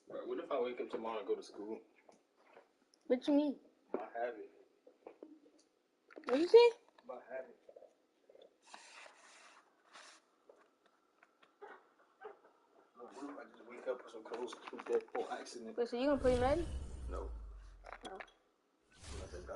Bro, what if I wake up tomorrow and go to school? What you mean? My habit. What you say? My habit. What if I just wake up with some clothes with that for accident? Wait, so you gonna play Madden? No. No. Let that die.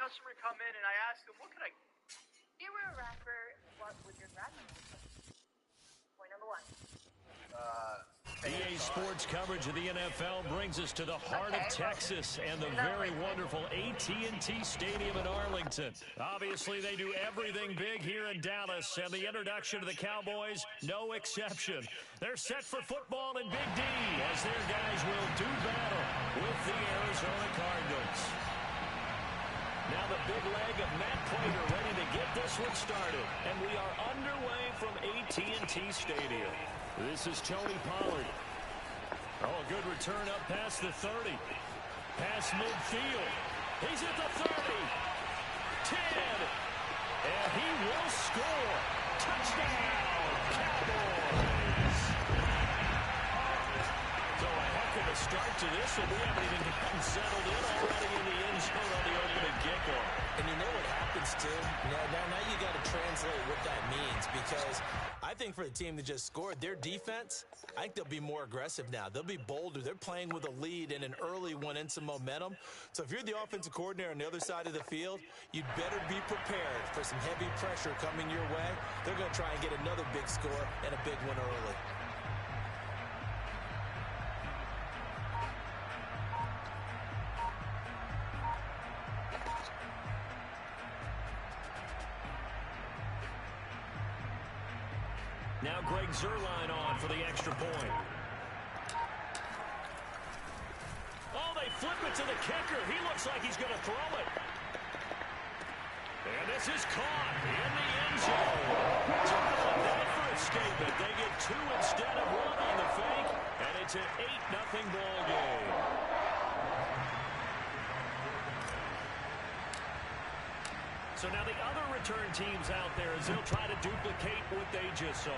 Customer come in and I asked him, what could I... If you were a rapper, what would your rap name be? Point number one. EA Sports coverage of the NFL brings us to the heart of Texas and the very wonderful AT&T Stadium in Arlington. Obviously, they do everything big here in Dallas, and the introduction to the Cowboys, no exception. They're set for football in Big D as their guys will do battle with the Arizona Cardinals. Now the big leg of Matt Prater ready to get this one started, and we are underway from AT&T Stadium. This is Tony Pollard. Oh, good return up past the 30. Past midfield. He's at the 30. 10. And he will score. Touchdown, Cowboys. So a heck of a start to this, and we haven't even gotten settled in already in the end zone on the opening kickoff. And you know what happens, too? Now you got to translate what that means, because I think for the team that just scored, their defense, I think they'll be more aggressive now. They'll be bolder. They're playing with a lead and an early one and some momentum. So if you're the offensive coordinator on the other side of the field, you'd better be prepared for some heavy pressure coming your way. They're going to try and get another big score and a big one early. Now Greg Zuerlein on for the extra point. Oh, they flip it to the kicker. He looks like he's going to throw it. And this is caught in the end zone. Zuerlein down for escapement. They get two instead of one on the fake, and it's an 8-0 ball game. So now the other return teams out there as they'll try to duplicate what they just saw.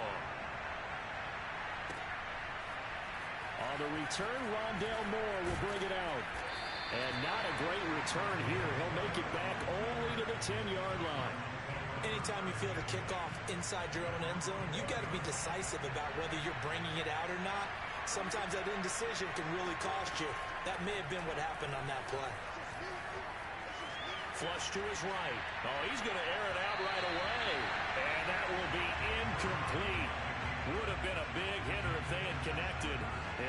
On the return, Rondale Moore will bring it out. And not a great return here. He'll make it back only to the 10-yard line. Anytime you feel the kickoff inside your own end zone, you've got to be decisive about whether you're bringing it out or not. Sometimes that indecision can really cost you. That may have been what happened on that play. Flush to his right. Oh, he's going to air it out right away. And that will be incomplete. Would have been a big hitter if they had connected.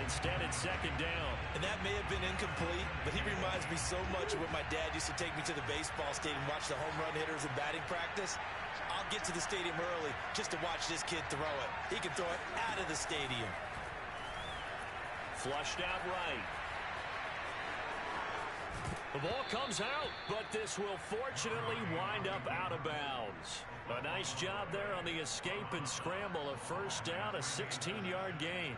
Instead, it's second down. And that may have been incomplete, but he reminds me so much of when my dad used to take me to the baseball stadium and watch the home run hitters in batting practice. I'll get to the stadium early just to watch this kid throw it. He can throw it out of the stadium. Flushed out right. The ball comes out, but this will fortunately wind up out of bounds. A nice job there on the escape and scramble. A first down, a 16-yard gain.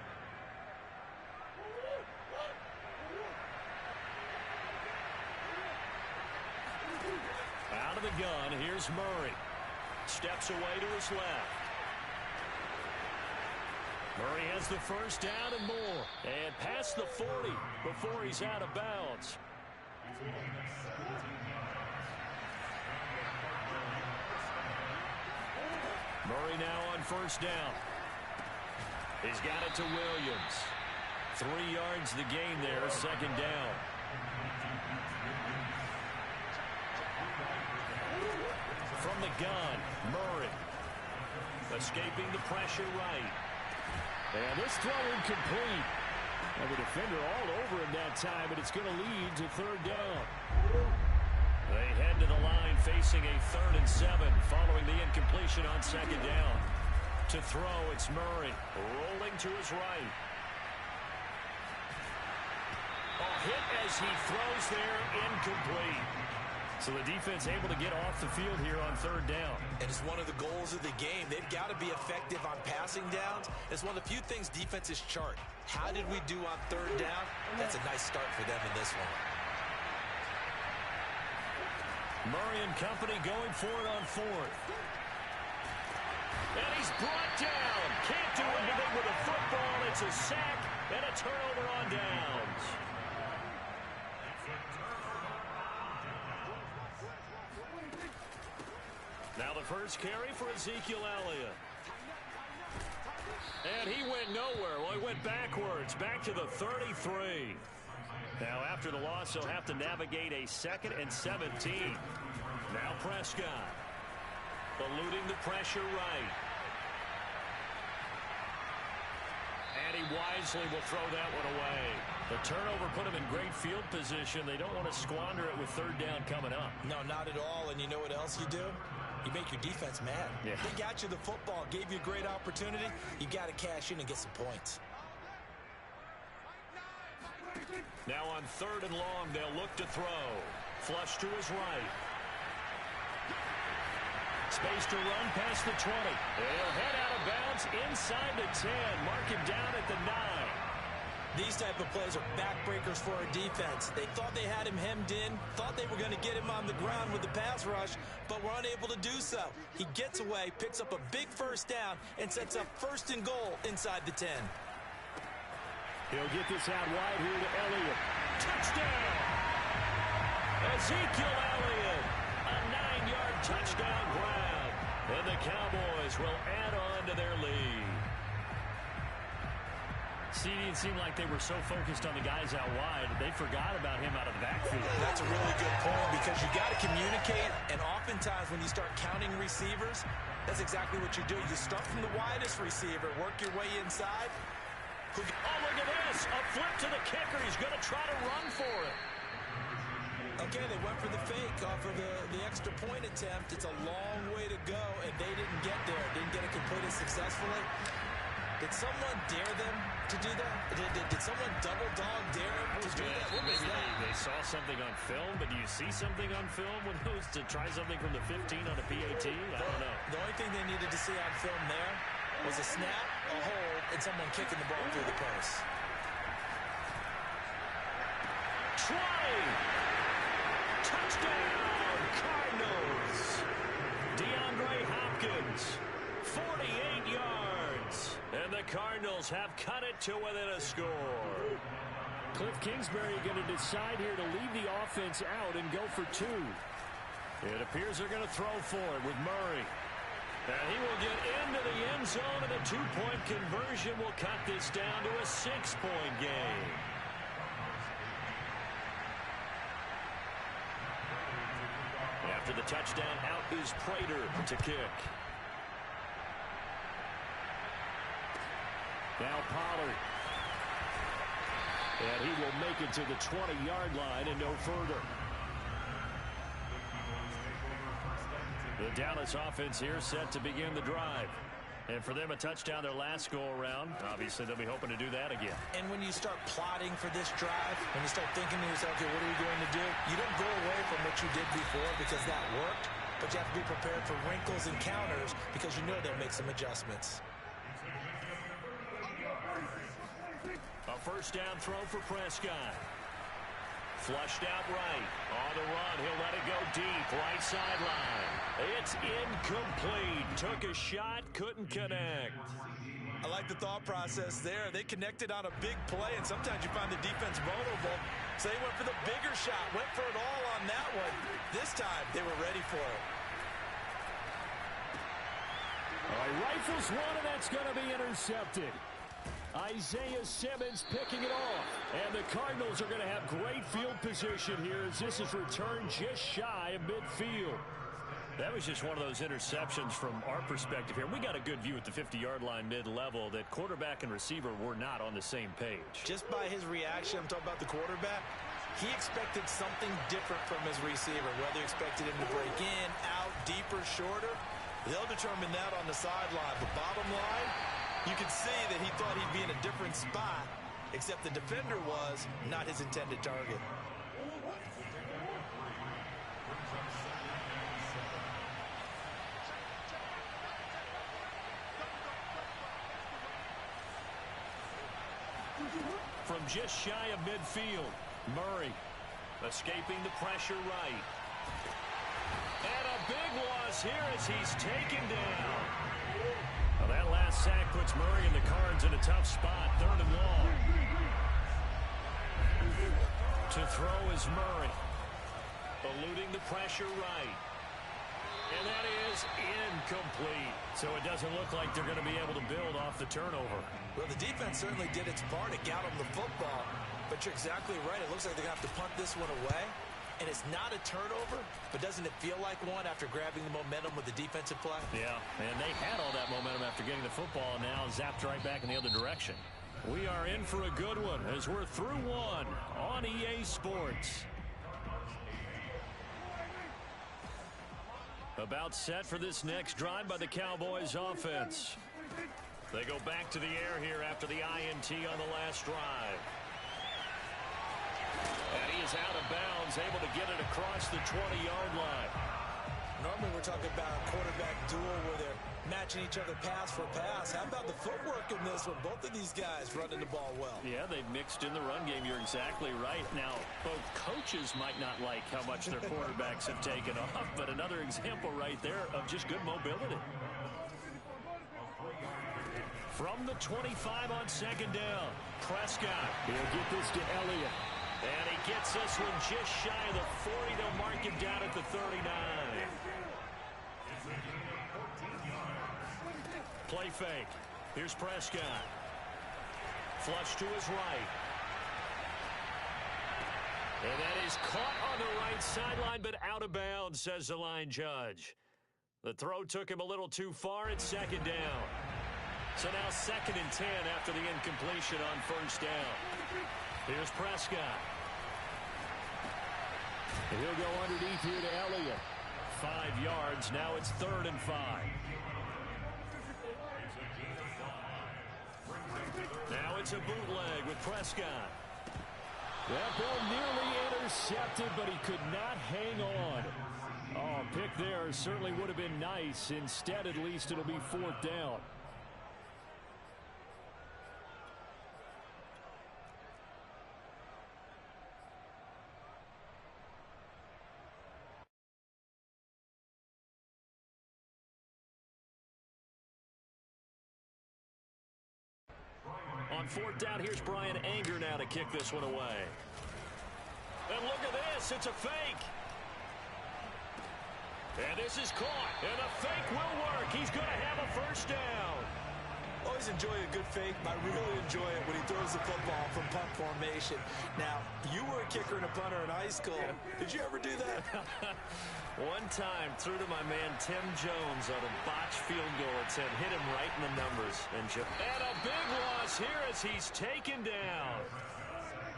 Out of the gun, here's Murray. Steps away to his left. Murray has the first down and more. And past the 40 before he's out of bounds. Murray now on first down. He's got it to Williams. 3 yards the gain there, second down. From the gun, Murray. Escaping the pressure right. And this throw incomplete. And the defender all over him that time, but it's going to lead to third down. They head to the line facing a 3rd and 7 following the incompletion on second down. To throw, it's Murray rolling to his right. A hit as he throws there, incomplete. So the defense able to get off the field here on third down. And it's one of the goals of the game. They've got to be effective on passing downs. It's one of the few things defenses chart. How did we do on third down? That's a nice start for them in this one. Murray and company going for it on 4th. And he's brought down. Can't do anything with a football. It's a sack and a turnover on downs. Now the first carry for Ezekiel Elliott. And he went nowhere. Well, he went backwards, back to the 33. Now after the loss, he'll have to navigate a 2nd and 17. Now Prescott. Eluding the pressure right. And he wisely will throw that one away. The turnover put him in great field position. They don't want to squander it with third down coming up. No, not at all. And you know what else you do? You make your defense mad. Yeah. They got you the football, gave you a great opportunity. You got to cash in and get some points. Now on 3rd and long, they'll look to throw. Flush to his right. Space to run past the 20. He'll head out of bounds inside the 10. Mark him down at the 9. These type of plays are backbreakers for our defense. They thought they had him hemmed in, thought they were going to get him on the ground with the pass rush, but were unable to do so. He gets away, picks up a big first down, and sets up 1st and goal inside the 10. He'll get this out wide here to Elliott. Touchdown! Ezekiel Elliott, a 9-yard touchdown grab. And the Cowboys will add on to their lead. See, it seemed like they were so focused on the guys out wide, they forgot about him out of the backfield. That's a really good point because you got to communicate, and oftentimes when you start counting receivers, that's exactly what you do. You start from the widest receiver, work your way inside. Oh, look at this. A flip to the kicker. He's going to try to run for it. Okay, they went for the fake off of the extra point attempt. It's a long way to go, and they didn't get there. Didn't get it completed successfully. Did someone dare them to do that? Did someone double dog dare them to do that? What was that? They saw something on film, but do you see something on film when it was to try something from the 15 on a PAT? I don't know. The only thing they needed to see on film there was a snap, a hold, and someone kicking the ball through the post. Touchdown, Cardinals. DeAndre Hopkins, 48 yards. And the Cardinals have cut it to within a score. Cliff Kingsbury going to decide here to leave the offense out and go for 2. It appears they're going to throw for it with Murray. And he will get into the end zone, and the 2-point conversion will cut this down to a 6-point game. After the touchdown, out is Prater to kick. Now Pollard. And he will make it to the 20-yard line and no further. The Dallas offense here set to begin the drive. And for them, a touchdown their last go-around. Obviously, they'll be hoping to do that again. And when you start plotting for this drive, when you start thinking to yourself, okay, what are we going to do? You don't go away from what you did before because that worked, but you have to be prepared for wrinkles and counters because you know they'll make some adjustments. A first down throw for Prescott. Flushed out right. On the run, he'll let it go deep. Right sideline. It's incomplete. Took a shot, couldn't connect. I like the thought process there. They connected on a big play, and sometimes you find the defense vulnerable. So they went for the bigger shot, went for it all on that one. This time, they were ready for it. All right, rifles one, and that's going to be intercepted. Isaiah Simmons picking it off. And the Cardinals are going to have great field position here as this is returned just shy of midfield. That was just one of those interceptions from our perspective here. We got a good view at the 50-yard line mid-level that quarterback and receiver were not on the same page. Just by his reaction, I'm talking about the quarterback, he expected something different from his receiver, whether he expected him to break in, out, deeper, shorter. They'll determine that on the sideline. But bottom line, you can see that he thought he'd be in a different spot, except the defender was not his intended target. From just shy of midfield, Murray escaping the pressure right. And a big loss here as he's taken down. Well, that last sack puts Murray and the Cards in a tough spot, 3rd and long. To throw is Murray, eluding the pressure right. And that is incomplete. So it doesn't look like they're going to be able to build off the turnover. Well, the defense certainly did its part. It got them the football. But you're exactly right. It looks like they're going to have to punt this one away. And it's not a turnover, but doesn't it feel like one after grabbing the momentum with the defensive play? Yeah, and they had all that momentum after getting the football, and now zapped right back in the other direction. We are in for a good one as we're through one on EA Sports. About set for this next drive by the Cowboys offense. They go back to the air here after the INT on the last drive. And he is out of bounds, able to get it across the 20-yard line. Normally we're talking about a quarterback duel where they're matching each other pass for pass. How about the footwork in this one? Both of these guys running the ball well. Yeah, they've mixed in the run game. You're exactly right. Now, both coaches might not like how much their quarterbacks have taken off, but another example right there of just good mobility. From the 25 on 2nd down, Prescott. He'll get this to Elliott. And he gets this one just shy of the 40. They'll mark him down at the 39. Play fake. Here's Prescott. Flush to his right. And that is caught on the right sideline, but out of bounds, says the line judge. The throw took him a little too far. It's 2nd down. So now 2nd and 10 after the incompletion on 1st down. Here's Prescott. He'll go underneath here to Elliott. 5 yards. Now it's 3rd and 5. Now it's a bootleg with Prescott. That ball nearly intercepted, but he could not hang on. Oh, pick there certainly would have been nice. Instead, at least it'll be 4th down. On 4th down, here's Brian Anger now to kick this one away. And look at this, it's a fake. And this is caught, and the fake will work. He's going to have a 1st down. Always enjoy a good fake. I really enjoy it when he throws the football from punt formation. Now, you were a kicker and a punter in high school. Did you ever do that? One time, threw to my man Tim Jones on a botched field goal. It said, hit him right in the numbers. And a big loss here as he's taken down.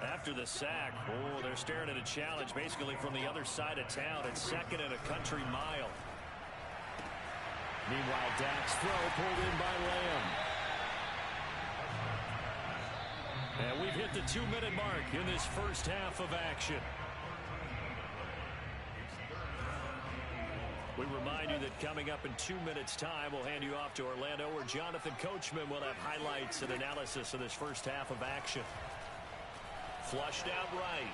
After the sack, oh, they're staring at a challenge basically from the other side of town. It's 2nd and a country mile. Meanwhile, Dak's throw pulled in by Lamb. And we've hit the 2-minute mark in this first half of action. We remind you that coming up in 2 minutes' time, we'll hand you off to Orlando, where Jonathan Coachman will have highlights and analysis of this first half of action. Flushed out right.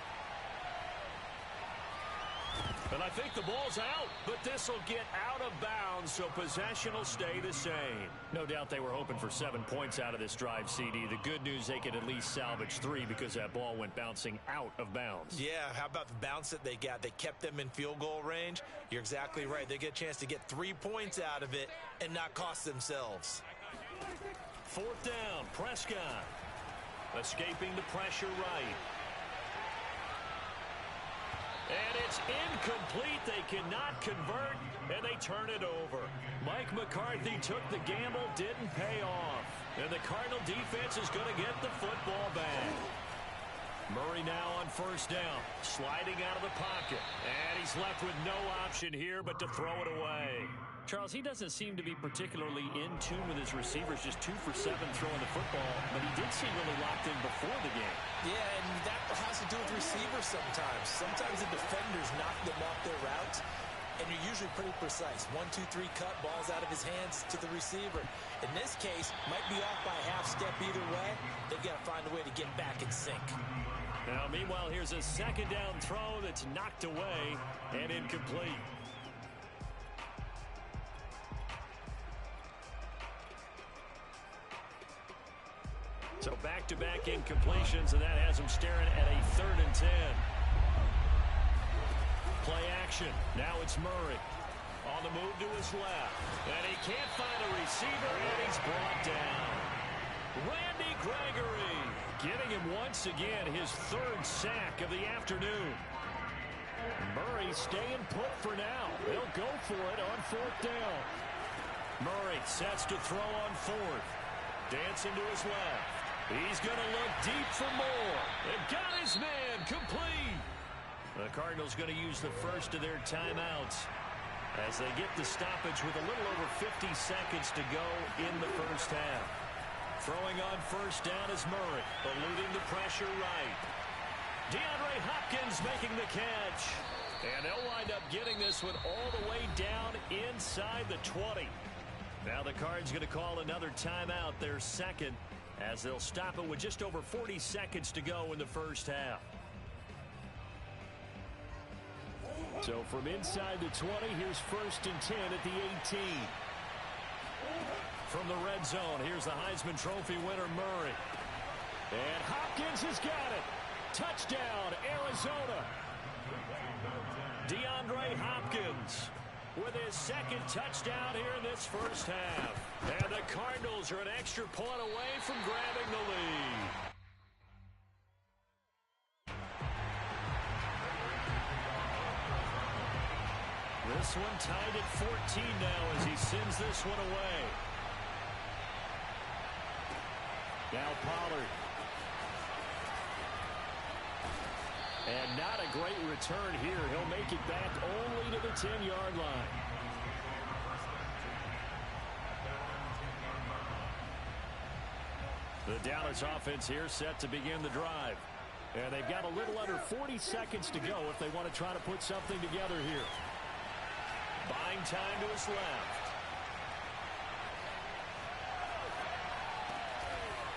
And I think the ball's out, but this will get out of bounds, so possession will stay the same. No doubt they were hoping for 7 points out of this drive, CD. The good news, they could at least salvage 3 because that ball went bouncing out of bounds. Yeah, how about the bounce that they got? They kept them in field goal range. You're exactly right. They get a chance to get 3 points out of it and not cost themselves. 4th down, Prescott. Escaping the pressure right. And it's incomplete. They cannot convert, and they turn it over. Mike McCarthy took the gamble, didn't pay off. And the Cardinal defense is going to get the football back. Murray now on 1st down, sliding out of the pocket. And he's left with no option here but to throw it away. Charles, he doesn't seem to be particularly in tune with his receivers, just 2 for 7 throwing the football, but he did seem really locked in before the game. Yeah, and that has to do with receivers sometimes. Sometimes the defenders knock them off their routes, and you're usually pretty precise. 1, 2, 3 cut, ball's out of his hands to the receiver. In this case, might be off by a half step either way. They've got to find a way to get back in sync. Now, meanwhile, here's a 2nd down throw that's knocked away and incomplete. So back-to-back incompletions, and that has him staring at a 3rd and 10. Play action. Now it's Murray. On the move to his left. And he can't find a receiver, and he's brought down. Randy Gregory getting him once again his 3rd sack of the afternoon. Murray staying put for now. He'll go for it on 4th down. Murray sets to throw on 4th. Dancing to his left. He's going to look deep for more. They've got his man complete. The Cardinals going to use the first of their timeouts as they get the stoppage with a little over 50 seconds to go in the first half. Throwing on 1st down is Murray, eluding the pressure right. DeAndre Hopkins making the catch. And they'll wind up getting this one all the way down inside the 20. Now the Cards going to call another timeout, their 2nd, as they'll stop it with just over 40 seconds to go in the first half. So from inside the 20, here's 1st and 10 at the 18. From the red zone, here's the Heisman Trophy winner, Murray. And Hopkins has got it. Touchdown, Arizona. DeAndre Hopkins with his 2nd touchdown here in this first half. And the Cardinals are an extra point away from grabbing the lead. This one tied at 14 now as he sends this one away. Now Pollard. And not a great return here. He'll make it back only to the 10-yard line. The Dallas offense here set to begin the drive. And they've got a little under 40 seconds to go if they want to try to put something together here. Buying time to his left.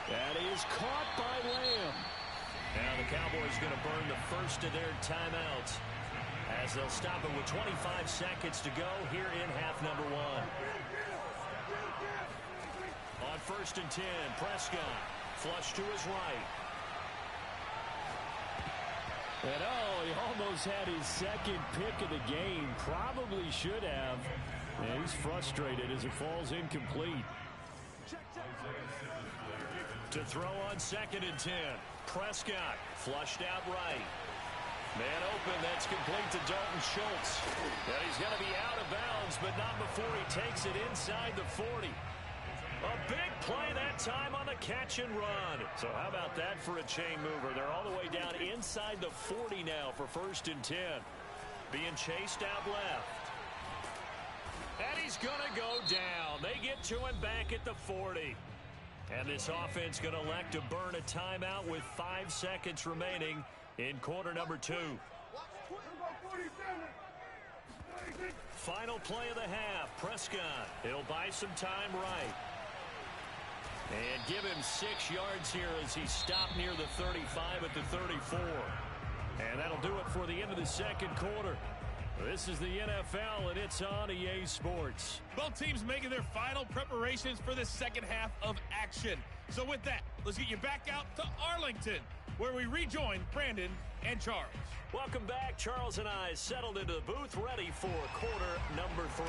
And he is caught by Lamb. Now the Cowboys going to burn the first of their timeouts as they'll stop it with 25 seconds to go here in half number 1. On 1st and 10, Prescott flush to his right. And he almost had his 2nd pick of the game. Probably should have. And he's frustrated as it falls incomplete. To throw on 2nd and 10. Prescott flushed out right. Man open, that's complete to Dalton Schultz. And he's going to be out of bounds, but not before he takes it inside the 40. A big play that time on the catch and run. So how about that for a chain mover? They're all the way down inside the 40 now for 1st and 10. Being chased out left. And he's going to go down. They get to him back at the 40. And this offense going to elect to burn a timeout with 5 seconds remaining in quarter number 2. Final play of the half. Prescott. He'll buy some time right. And give him 6 yards here as he stopped near the 35 at the 34. And that'll do it for the end of the second quarter. This is the NFL, and it's on EA Sports. Both teams making their final preparations for the second half of action. So with that, let's get you back out to Arlington, where we rejoin Brandon and Charles. Welcome back. Charles and I settled into the booth, ready for quarter number 3.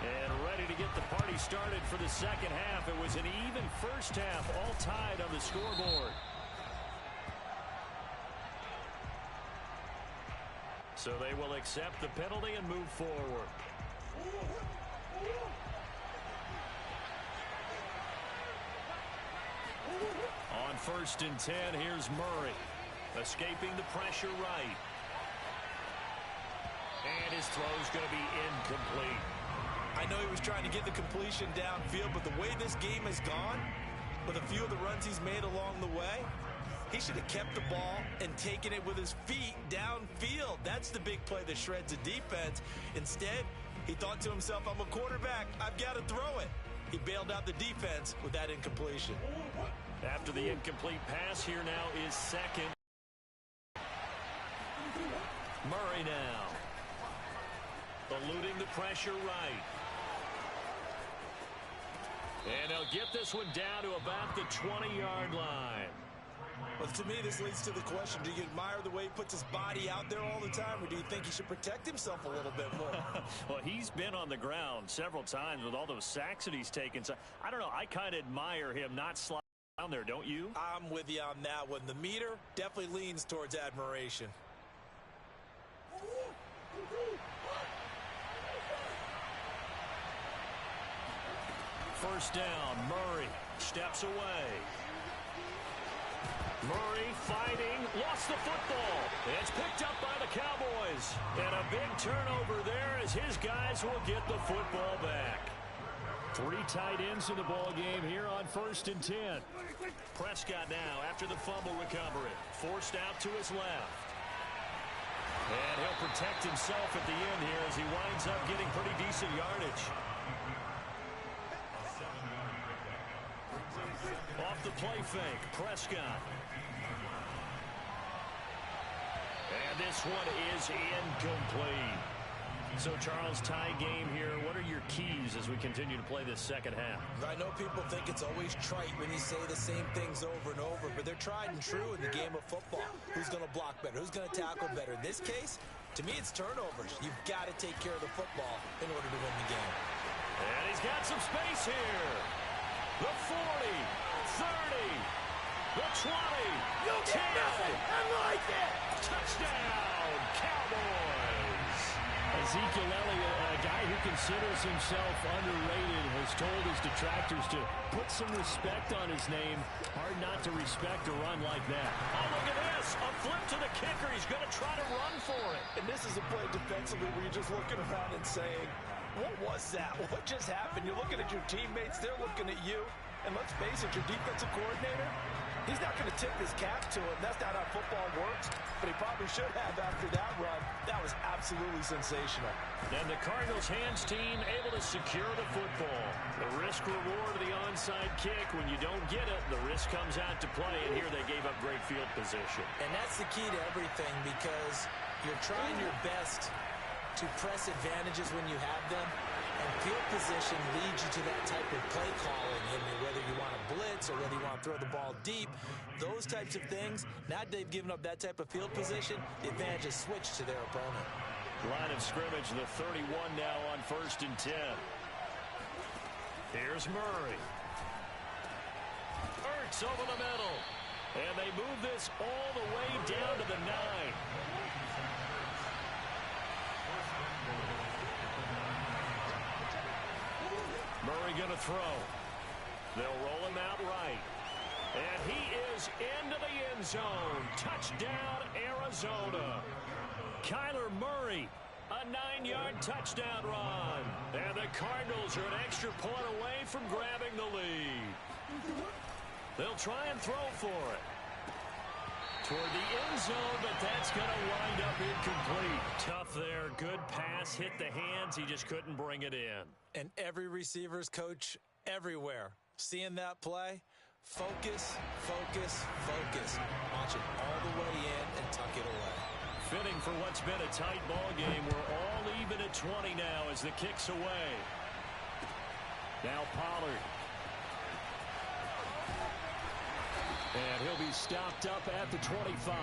And ready to get the party started for the second half. It was an even first half, all tied on the scoreboard. So they will accept the penalty and move forward. On 1st and 10, here's Murray. Escaping the pressure right. And his throw's going to be incomplete. I know he was trying to get the completion downfield, but the way this game has gone, with a few of the runs he's made along the way, he should have kept the ball and taken it with his feet downfield. That's the big play that shreds a defense. Instead, he thought to himself, I'm a quarterback. I've got to throw it. He bailed out the defense with that incompletion. After the incomplete pass, here now is second. Murray now. Eluding the pressure right. And they'll get this one down to about the 20-yard line. Well, to me, this leads to the question, do you admire the way he puts his body out there all the time, or do you think he should protect himself a little bit more? Well, he's been on the ground several times with all those sacks that he's taken. So I don't know. I kind of admire him not sliding down there, don't you? I'm with you on that one. The meter definitely leans towards admiration. First down, Murray steps away. Murray fighting, lost the football. It's picked up by the Cowboys. And a big turnover there as his guys will get the football back. 3 tight ends in the ball game here on 1st and 10. Prescott now after the fumble recovery. Forced out to his left. And he'll protect himself at the end here as he winds up getting pretty decent yardage. Off the play fake, Prescott. And this one is incomplete. So, Charles, tie game here. What are your keys as we continue to play this second half? I know people think it's always trite when you say the same things over and over, but they're tried and true in the game of football. Who's going to block better? Who's going to tackle better? In this case, to me, it's turnovers. You've got to take care of the football in order to win the game. And he's got some space here. The 40, 30, the 20, You get nothing. I like it. touchdown, Cowboys. Ezekiel Elliott, a guy who considers himself underrated, has told his detractors to put some respect on his name. Hard not to respect a run like that. Oh, look at this. A flip to the kicker. He's going to try to run for it. And this is a play defensively where you're just looking around and saying, what was that? What just happened? You're looking at your teammates. They're looking at you. And let's face it, your defensive coordinator, he's not going to tip his cap to him. That's not how football works. But he probably should have after that run. That was absolutely sensational. And the Cardinals' hands team able to secure the football. The risk-reward of the onside kick. When you don't get it, the risk comes out to play. And here they gave up great field position. And that's the key to everything, because you're trying your best to press advantages when you have them. And field position leads you to that type of play calling. And whether you want to blitz or whether you want to throw the ball deep, those types of things, now that they've given up that type of field position, the advantage is switched to their opponent. Line of scrimmage, the 31 now on 1st and 10. Here's Murray. Ertz over the middle. And they move this all the way down to the 9. Murray going to throw. They'll roll him out right. And he is into the end zone. Touchdown, Arizona. Kyler Murray A 9-yard touchdown run. And the Cardinals are an extra point away from grabbing the lead. They'll try and throw for it. Toward the end zone, but that's going to wind up incomplete. Tough there. Good pass. Hit the hands. He just couldn't bring it in. And every receiver's coach everywhere, seeing that play, focus, focus, focus. Watch it all the way in and tuck it away. Fitting for what's been a tight ball game. We're all even at 20 now as the kick's away. Now Pollard. And he'll be stopped up at the 25.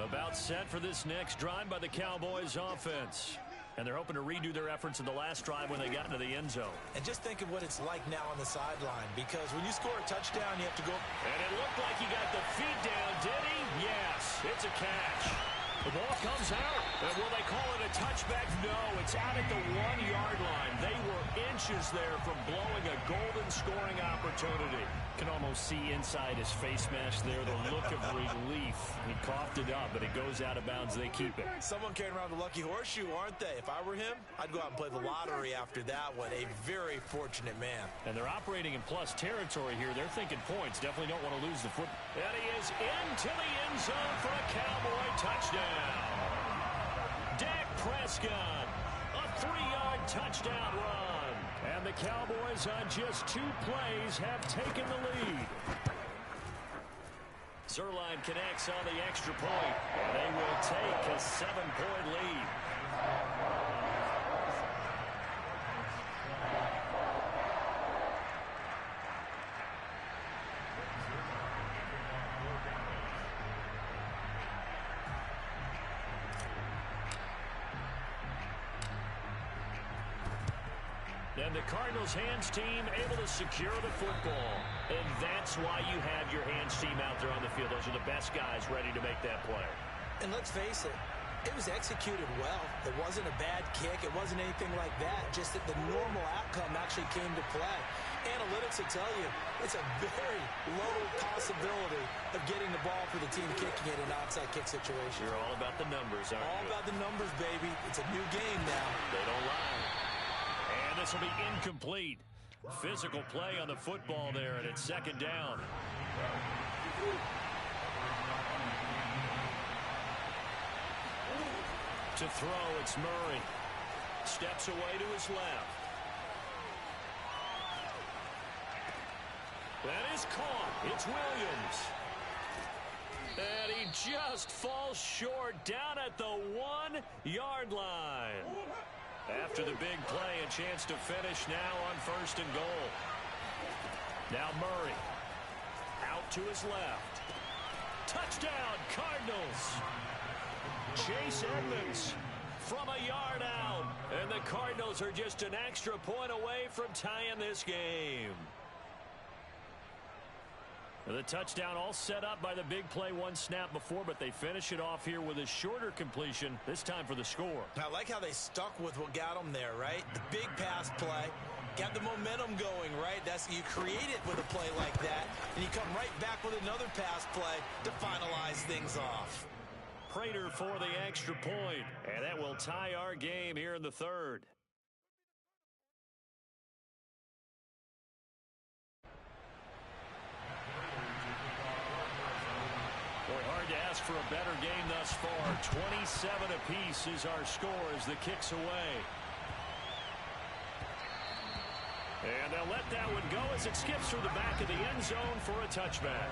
About set for this next drive by the Cowboys offense. And they're hoping to redo their efforts in the last drive when they got into the end zone. And just think of what it's like now on the sideline, because when you score a touchdown, you have to go. And it looked like he got the feet down, did he? Yes, it's a catch. The ball comes out. And will they call it a touchback? No, it's out at the 1-yard line. They were inches there from blowing a golden scoring opportunity. Can almost see inside his face mask there, the look of relief. He coughed it up, but it goes out of bounds. They keep it. Someone carrying around the lucky horseshoe, aren't they? If I were him, I'd go out and play the lottery after that one. A very fortunate man. And they're operating in plus territory here. They're thinking points. Definitely don't want to lose the foot. And he is into the end zone for a Cowboy touchdown. Dak Prescott, a 3-yard touchdown run. And the Cowboys on just 2 plays have taken the lead. Zerline connects on the extra point. And they will take a 7-point lead. And the Cardinals' hands team able to secure the football. And that's why you have your hands team out there on the field. Those are the best guys ready to make that play. And let's face it, it was executed well. It wasn't a bad kick. It wasn't anything like that. Just that the normal outcome actually came to play. Analytics will tell you it's a very low possibility of getting the ball for the team kicking it in an onside kick situation. You're all about the numbers, aren't you? All about the numbers, baby. It's a new game now. They don't lie. And this will be incomplete. Physical play on the football there, and it's second down. To throw, it's Murray. Steps away to his left. That is caught. It's Williams. And he just falls short down at the 1-yard line. After the big play, a chance to finish now on 1st and goal. Now Murray. Out to his left. Touchdown, Cardinals. Chase Edmonds from a yard out. And the Cardinals are just an extra point away from tying this game. The touchdown all set up by the big play 1 snap before, but they finish it off here with a shorter completion, this time for the score. I like how they stuck with what got them there, right? The big pass play, got the momentum going, right? You create it with a play like that, and you come right back with another pass play to finalize things off. Prater for the extra point, and that will tie our game here in the 3rd. Hard to ask for a better game thus far. 27 apiece is our score as the kick's away. And they'll let that one go as it skips through the back of the end zone for a touchback.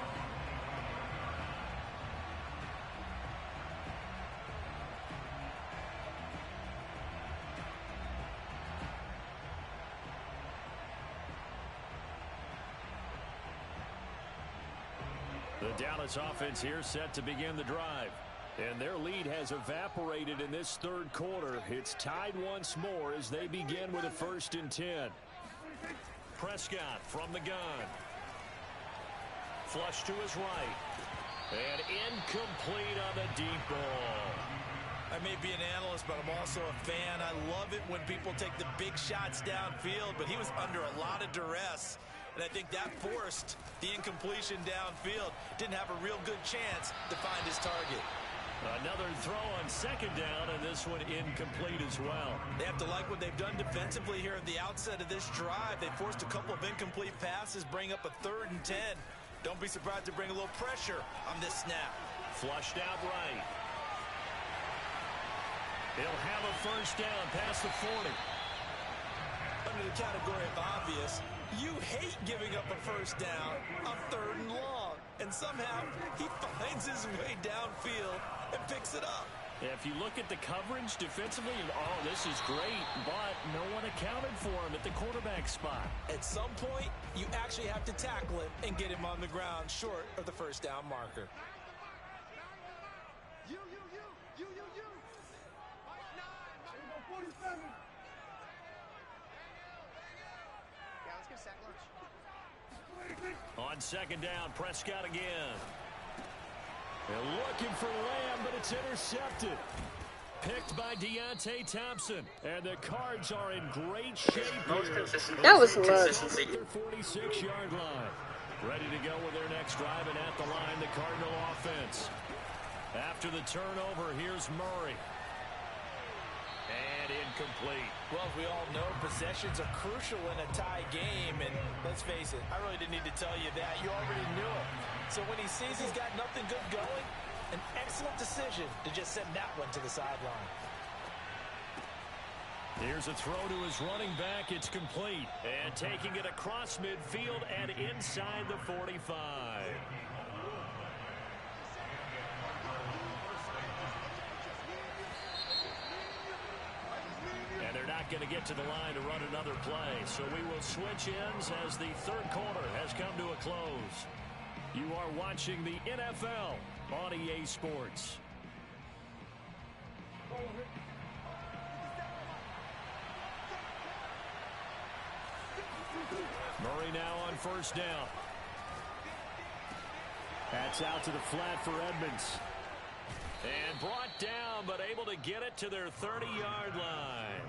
The Dallas offense here set to begin the drive. And their lead has evaporated in this 3rd quarter. It's tied once more as they begin with a 1st and 10. Prescott from the gun. Flush to his right. And incomplete on the deep ball. I may be an analyst, but I'm also a fan. I love it when people take the big shots downfield, but he was under a lot of duress. And I think that forced the incompletion downfield. Didn't have a real good chance to find his target. Another throw on second down, and this one incomplete as well. They have to like what they've done defensively here at the outset of this drive. They forced a couple of incomplete passes, bring up a 3rd and 10. Don't be surprised to bring a little pressure on this snap. Flushed out right. He'll have a first down past the 40. Under the category of obvious, you hate giving up a first down on 3rd and long. And somehow he finds his way downfield and picks it up. If you look at the coverage defensively, oh, this is great, but no one accounted for him at the quarterback spot. At some point, you actually have to tackle it and get him on the ground short of the first down marker. On second down, Prescott again. They're looking for Lamb, but it's intercepted. Picked by Deontay Thompson. And the Cards are in great shape here. That was luck. Their 46-yard line. Ready to go with their next drive, and at the line, the Cardinal offense. After the turnover, here's Murray. And incomplete. Well, as we all know, possessions are crucial in a tie game. And let's face it, I really didn't need to tell you that. You already knew it. So when he sees he's got nothing good going, an excellent decision to just send that one to the sideline. Here's a throw to his running back. It's complete. And taking it across midfield and inside the 45. And they're not going to get to the line to run another play. So we will switch ends as the third quarter has come to a close. You are watching the NFL on EA Sports. Murray now on first down. That's out to the flat for Edmonds. And brought down, but able to get it to their 30-yard line.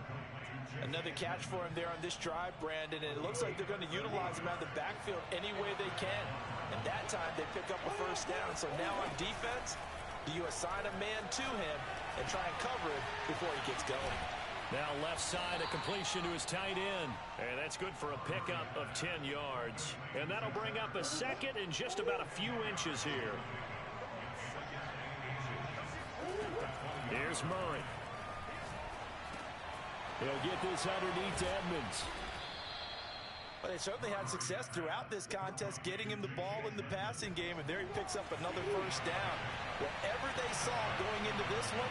Another catch for him there on this drive, Brandon, and it looks like they're going to utilize him out of the backfield any way they can. And that time, they pick up a first down. So now on defense, do you assign a man to him and try and cover him before he gets going? Now left side, a completion to his tight end. And that's good for a pickup of 10 yards. And that'll bring up a second and just about a few inches here. Here's Murray. He'll get this underneath to Edmonds. Well, they certainly had success throughout this contest, getting him the ball in the passing game, and there he picks up another first down. Whatever they saw going into this one,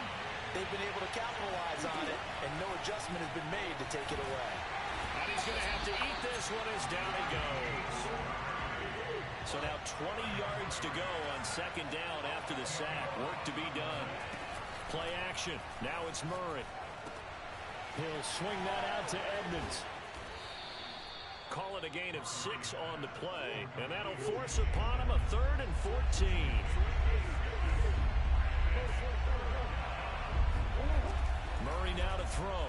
they've been able to capitalize on it, and no adjustment has been made to take it away. And he's going to have to eat this one as down he goes. So now 20 yards to go on second down after the sack. Work to be done. Play action. Now it's Murray. He'll swing that out to Edmonds. Call it a gain of 6 on the play, and that'll force upon him a 3rd and 14. Murray now to throw.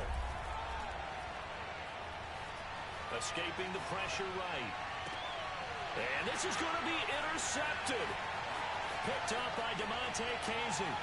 Escaping the pressure right. And this is going to be intercepted. Picked up by DeMonte Casey.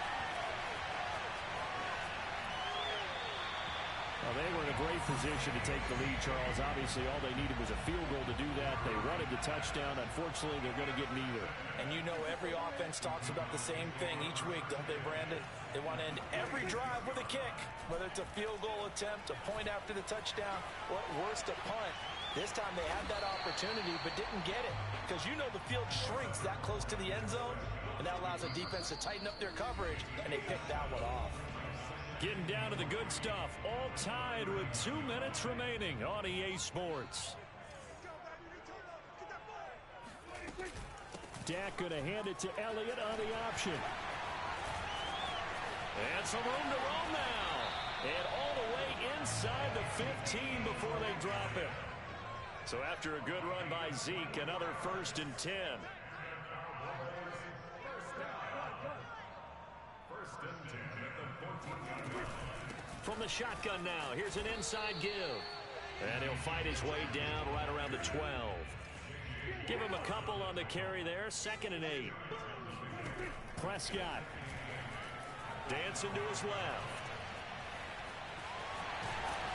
Well, they were in a great position to take the lead, Charles. Obviously, all they needed was a field goal to do that. They wanted the touchdown. Unfortunately, they're going to get neither. And you know every offense talks about the same thing each week, don't they, Brandon? They want to end every drive with a kick, whether it's a field goal attempt, a point after the touchdown, or at worst, a punt. This time they had that opportunity but didn't get it because you know the field shrinks that close to the end zone, and that allows the defense to tighten up their coverage, and they picked that one off. Getting down to the good stuff. All tied with 2 minutes remaining on EA Sports. Dak going to hand it to Elliott on the option. And some room to roam now. And all the way inside the 15 before they drop him. So after a good run by Zeke, another 1st and 10. From the shotgun now, here's an inside give. And he'll fight his way down right around the 12. Give him a couple on the carry there. 2nd and 8. Prescott. Dancing to his left.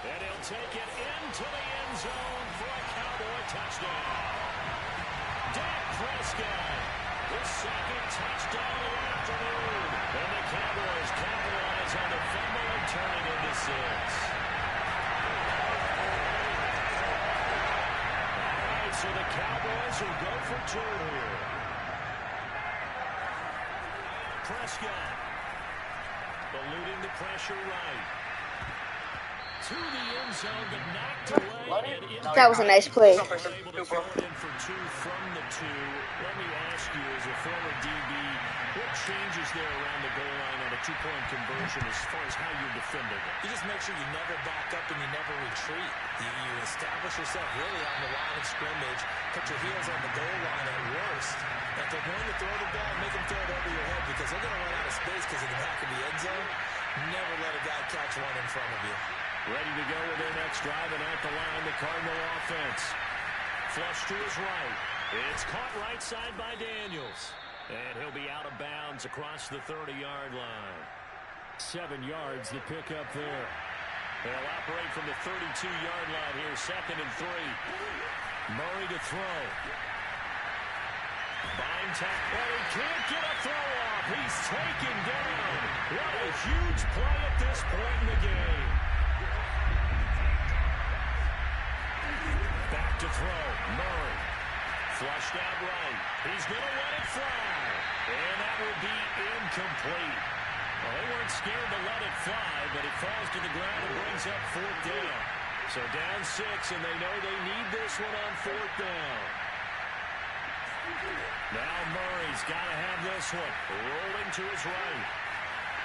And he'll take it into the end zone for a Cowboy touchdown. Dak Prescott, his 2nd touchdown of the afternoon. And the Cowboys capitalize on the fumble and turn it into 6. All right, so the Cowboys will go for 2 here. Prescott eluding the pressure right. To the end zone, but knocked away. That was a nice play. Able to throw it in for 2 from the 2. Let me ask you, as a former DB, what changes there around the goal line on a 2-point conversion as far as how you're defending it? You just make sure you never back up and you never retreat. You establish yourself really on the line of scrimmage, put your heels on the goal line at worst. And if they're going to throw the ball, make them throw it over your head because they're going to run out of space because of the back of the end zone. Never let a guy catch one in front of you. Ready to go with their next drive, and at the line, the Cardinal offense. Flush to his right. It's caught right side by Daniels. And he'll be out of bounds across the 30-yard line. 7 yards, the pickup there. They'll operate from the 32-yard line here, 2nd and 3. Murray to throw. Buying tack. Well, he can't get a throw off. He's taken down. What a huge play at this point in the game. Back to throw. Murray. Flushed out right. He's going to let it fly. And that would be incomplete. Well, they weren't scared to let it fly, but it falls to the ground and brings up 4th down. So down 6, and they know they need this one on 4th down. Now Murray's got to have this one. Rolling to his right.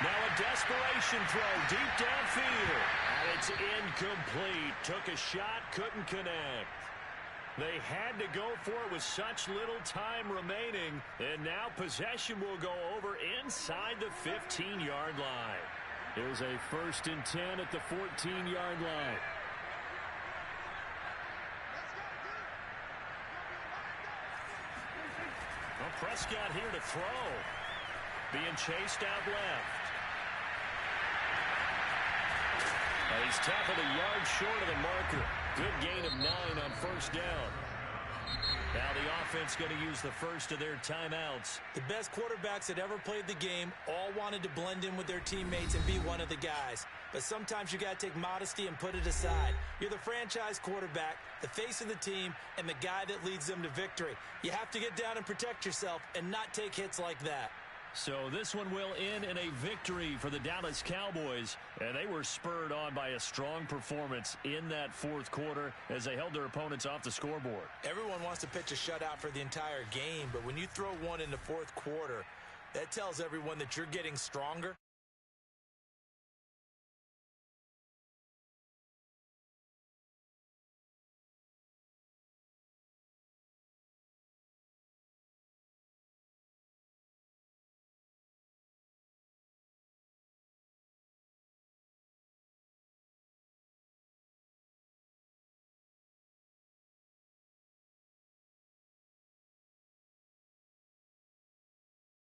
Now a desperation throw deep downfield. And it's incomplete. Took a shot, couldn't connect. They had to go for it with such little time remaining. And now possession will go over inside the 15-yard line. Here's a 1st and 10 at the 14-yard line. Well, Prescott here to throw. Being chased out left. He's tackled a yard short of the marker. Good gain of 9 on 1st down. Now the offense going to use the first of their timeouts. The best quarterbacks that ever played the game all wanted to blend in with their teammates and be one of the guys. But sometimes you got to take modesty and put it aside. You're the franchise quarterback, the face of the team, and the guy that leads them to victory. You have to get down and protect yourself and not take hits like that. So this one will end in a victory for the Dallas Cowboys, and they were spurred on by a strong performance in that 4th quarter as they held their opponents off the scoreboard. Everyone wants to pitch a shutout for the entire game, but when you throw one in the 4th quarter, that tells everyone that you're getting stronger.